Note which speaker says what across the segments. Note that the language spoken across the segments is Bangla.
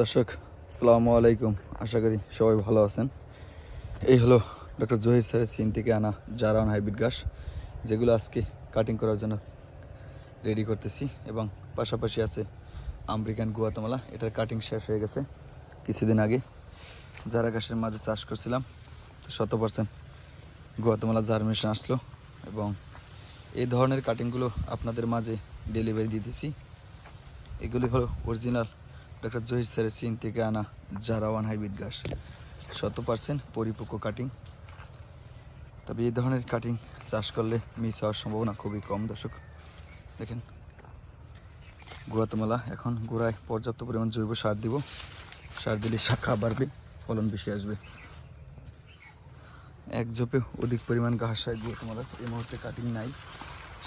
Speaker 1: দর্শক আসসালামু আলাইকুম, আশা করি সবাই ভালো আছেন। এই হলো ডক্টর জহির স্যারের চীন থেকে আনা জারান হাইব্রিড ঘাস, যেগুলো আজকে কাটিং করার জন্য রেডি করতেছি। এবং পাশাপাশি আছে আমেরিকান গুয়াতেমালা, এটার কাটিং শেষ হয়ে গেছে কিছুদিন আগে। জারা ঘাসের মাঝে চাষ করছিলাম, তো 100% গুয়াতেমালা জার্মিনেশন আসলো এবং এই ধরনের কাটিংগুলো আপনাদের মাঝে ডেলিভারি দিতেছি। এগুলি হলো অরিজিনাল ডক্টর জহির স্যারের চীন থেকে আনা জারাওয়ান হাইব্রিড ঘাস, 100% পরিপক্ক কাটিং। তবে এই ধরনের কাটিং চাষ করলে মিস হওয়ার সম্ভাবনা খুবই কম। দর্শক দেখেন, গুয়াতেমালা এখন গোড়ায় পর্যাপ্ত পরিমাণ জৈব সার দিব। সার দিলে শাখা বাড়বে, ফলন বেশি আসবে। এক ঝোপে অধিক পরিমাণ ঘাস হয় গুয়াতেমালার। এই মুহূর্তে কাটিং নাই,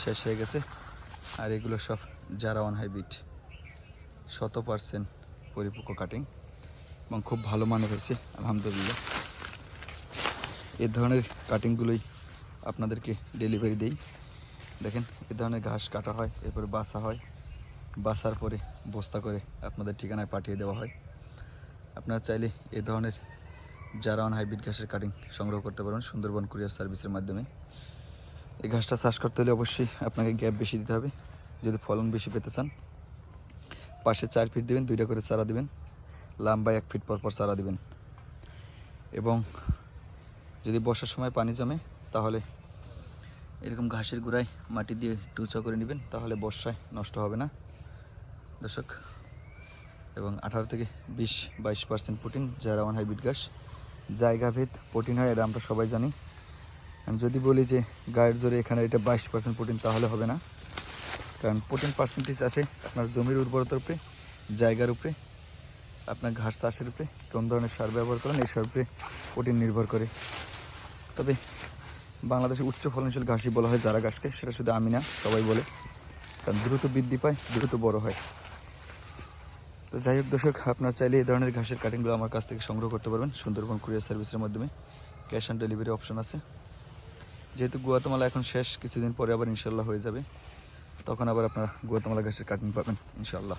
Speaker 1: শেষ হয়ে গেছে। আর এগুলো সব জারাওয়ান হাইব্রিড, 100% পরিপক্ক কাটিং এবং খুব ভালো মানের হয়েছে আলহামদুলিল্লাহ। এই ধরনের কাটিংগুলোই আপনাদেরকে ডেলিভারি দেই। দেখেন, এই ধরনের ঘাস কাটা হয়, এরপরে বাছা হয়, বাছার পরে বস্তা করে আপনাদের ঠিকানায় পাঠিয়ে দেওয়া হয়। আপনারা চাইলে এই ধরনের জারাওয়ান হাইব্রিড ঘাসের কাটিং সংগ্রহ করতে পারবেন সুন্দরবন কুরিয়ার সার্ভিসের মাধ্যমে। এই ঘাসটা চাষ করতে হলে অবশ্যই আপনাকে গ্যাপ বেশি দিতে হবে যদি ফলন বেশি পেতে চান। পাশে 4 ফিট দেবেন, 2টা করে চারা দিবেন, লম্বায় 1 ফিট পর পর চারা দিবেন। এবং যদি বর্ষার সময় পানি জমে তাহলে এরকম ঘাসের গোড়ায় মাটি দিয়ে একটু উঁচা করে নেবেন, তাহলে বর্ষায় নষ্ট হবে না দর্শক। এবং 18 থেকে 20-22% প্রোটিন জারাওয়ান হাইব্রিড ঘাস। জায়গাভেদ প্রোটিন হয়, এটা আমরা সবাই জানি। আমি যদি বলি যে গায়ের জোরে এখানে এটা 22% প্রোটিন, তাহলে হবে না। কারণ প্রোটিন পার্সেন্টেজ আসে আপনার জমির উর্বরতার উপরে, জায়গার উপরে, আপনার ঘাস চাষের উপরে, কোন ধরনের সার ব্যবহার করেন এই সার উপরে প্রোটিন নির্ভর করে। তবে বাংলাদেশে উচ্চ ফলনশীল ঘাসই বলা হয় জারা ঘাসকে, সেটা শুধু আমি না, সবাই বলে। কারণ দ্রুত বৃদ্ধি পায়, দ্রুত বড় হয়। তো যাই হোক দর্শক, আপনারা চাইলে এই ধরনের ঘাসের কাটিংগুলো আমার কাছ থেকে সংগ্রহ করতে পারবেন সুন্দরবন কুরিয়ার সার্ভিসের মাধ্যমে। ক্যাশ অন ডেলিভারি অপশন আছে। যেহেতু গুয়াতেমালা এখন শেষ, কিছুদিন পরে আবার ইনশাল্লাহ হয়ে যাবে, তখন আবার আপনারা গুয়াতেমালা ঘাসের কাটিং পাবেন ইনশাল্লাহ।